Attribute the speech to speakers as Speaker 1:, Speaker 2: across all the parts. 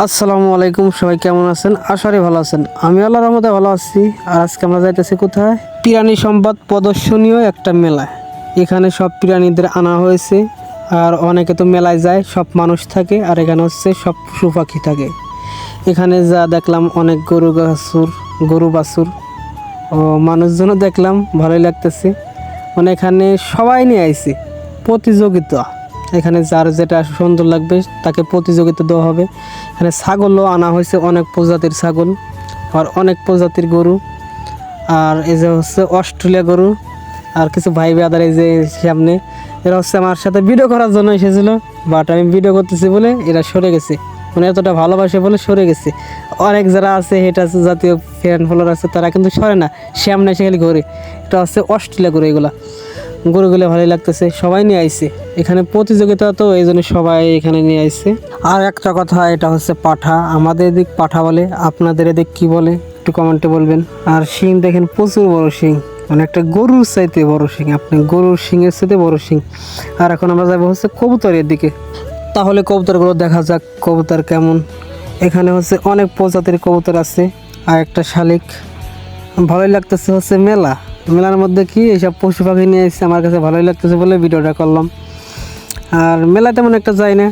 Speaker 1: আসসালামু আলাইকুম, সবাই কেমন আছেন? আশা করি ভালো আছেন। আমি আল্লাহর রহমতে ভালো আছি। আর আজকে আমরা যাইতেছি কোথায়? প্রাণী সম্পদ প্রদর্শনীয় একটা মেলা। এখানে সব প্রাণীদের আনা হয়েছে। আর অনেকে তো মেলায় যায়, সব মানুষ থাকে। আর এখানে হচ্ছে সব পশু পাখি থাকে। এখানে যা দেখলাম অনেক গরু বাছুর ও মানুষজনও দেখলাম, ভালোই লাগতেছে। মানে এখানে সবাই নিয়ে আইছে প্রতিযোগিতা। এখানে যার যেটা সুন্দর লাগবে তাকে প্রতিযোগিতা দেওয়া হবে। এখানে ছাগলও আনা হয়েছে, অনেক প্রজাতির ছাগল আর অনেক প্রজাতির গরু। আর এই যে হচ্ছে অস্ট্রেলিয়া গরু। আর কিছু ভাই বেদার এই যে সামনে, এরা হচ্ছে আমার সাথে ভিডিও করার জন্য এসেছিলো, বাট আমি ভিডিও করতেছি বলে এরা সরে গেছে। মানে এতটা ভালোবাসে বলে সরে গেছে। অনেক যারা আছে এটা জাতীয় ফ্যান ফলোয়ার আছে, তারা কিন্তু সরে না, সামনে এসে খালি ঘুরে। এটা হচ্ছে অস্ট্রেলিয়া গরু। এগুলা গরুগুলো ভালোই লাগতেছে, সবাই নিয়ে আইছে। এখানে প্রতিযোগিতা তো এই জন্য সবাই এখানে নিয়ে আইছে। আর একটা কথা, এটা হচ্ছে পাঠা। আমাদের এদিক পাঠা বলে, আপনাদের এদিক কি বলে একটু কমেন্টে বলবেন। আর শিং দেখেন, প্রচুর বড় শিং, মানে একটা গরুর চাইতে বড় শিং, আপনি গরুর শিংয়ের চাইতে বড় শিং। আর এখন আমরা যাবো হচ্ছে কবুতরের দিকে। তাহলে কবুতরগুলো দেখা যাক কবুতর কেমন। এখানে হচ্ছে অনেক প্রজাতির কবুতর আছে। আর একটা শালিক। ভালোই লাগতেছে হচ্ছে মেলার মধ্যে কি এইসব পশু পাখি নিয়ে এসেছে, আমার কাছে ভালোই লাগতেছে বলে ভিডিওটা করলাম। আর মেলা তেমন একটা যায় না,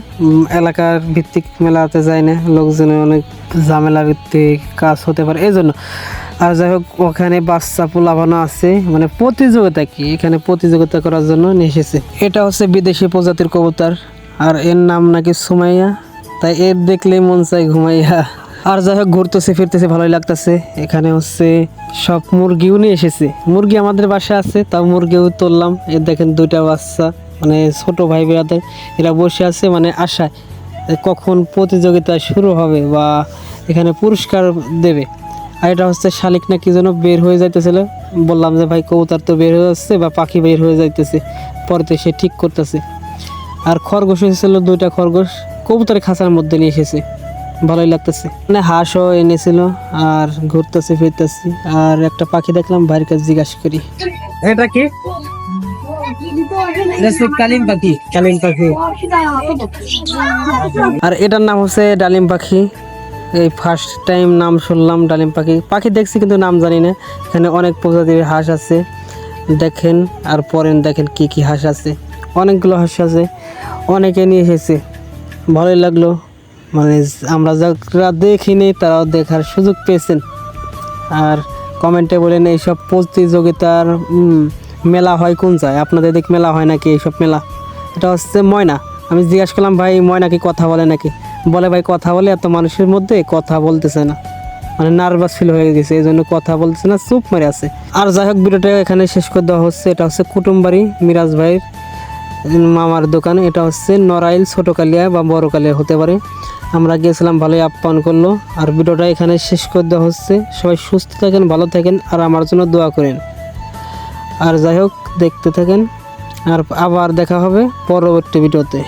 Speaker 1: এলাকার ভিত্তিক মেলাতে যায় না, লোকজনের অনেক ঝামেলা ভিত্তিক কাজ হতে পারে এই জন্য। আর যাই হোক, ওখানে বাচ্চা পোলাপানা আছে, মানে প্রতিযোগিতা কি, এখানে প্রতিযোগিতা করার জন্য নিয়ে এসেছে। এটা হচ্ছে বিদেশি প্রজাতির কবুতর, আর এর নাম নাকি সুমাইয়া, তাই এর দেখলেই মন চাই ঘুমাইয়া। আর যাই হোক, ঘুরতেছে ফিরতেছে ভালোই লাগতেছে। এখানে হচ্ছে সব মুরগিও নিয়ে এসেছে। মুরগি আমাদের বাসায় আছে, তাও মুরগিও তুললাম। এর দেখেন দুইটা বাচ্চা, মানে ছোট ভাই বেড়াদের, এরা বসে আছে মানে আশায় কখন প্রতিযোগিতা শুরু হবে বা এখানে পুরস্কার দেবে। আর এটা হচ্ছে শালিক না কি যেন বের হয়ে যাইতেছিল, বললাম যে ভাই কবুতর তো বের হয়ে যাচ্ছে বা পাখি বের হয়ে যাইতেছে, পরে সে ঠিক করতেছে। আর খরগোশ এসেছিল, দুইটা খরগোশ কবুতরের খাঁচার মধ্যে নিয়ে এসেছে, ভালোই লাগতেছে। মানে হাঁসও এনেছিল। আর ঘুরতেছি ফিরতেছি, আর একটা পাখি দেখলাম, ভাইয়ের কাছে জিজ্ঞাসা করি এটা কি। কালিম পাখি, কালিম পাখি। আর এটার নাম হচ্ছে ডালিম পাখি। এই ফার্স্ট টাইম নাম শুনলাম ডালিম পাখি। পাখি দেখছি কিন্তু নাম জানি না। এখানে অনেক প্রজাতির হাঁস আছে দেখেন। আর পরেন দেখেন কি কি হাঁস আছে, অনেকগুলো হাঁস আছে। অনেকে নিয়ে এসেছে, ভালোই লাগলো। মানে আমরা যারা দেখিনি তারাও দেখার সুযোগ পেয়েছেন। আর কমেন্টে বলেন এইসব প্রতিযোগিতার মেলা হয় কোন যায়, আপনাদের দিক মেলা হয় নাকি এইসব মেলা? এটা হচ্ছে ময়না। আমি জিজ্ঞাসা করলাম ভাই ময়না কি কথা বলে নাকি? বলে ভাই কথা বলে, এত মানুষের মধ্যে কথা বলতেছে না, মানে নার্ভাস ফিল হয়ে গেছে, এই জন্য কথা বলতেছে না, চুপ মেরে আছে। আর যাই হোক, ভিডিওটা এখানে শেষ করে দেওয়া হচ্ছে। এটা হচ্ছে কুটুমবাড়ি মিরাজ ভাইয়ের মামার দোকান। এটা হচ্ছে নড়াইল, ছোটকালিয়া বা বড় কালিয়া হতে পারে। আমরা গিয়েছিলাম, ভালোই আপ্যায়ন করলো। আর ভিডিওটা এখানে শেষ করে দেওয়া হচ্ছে। সবাই সুস্থ থাকেন, ভালো থাকেন, আর আমার জন্য দোয়া করেন। আর যাই হোক, দেখতে থাকেন। আর আবার দেখা হবে পরবর্তী ভিডিওতে।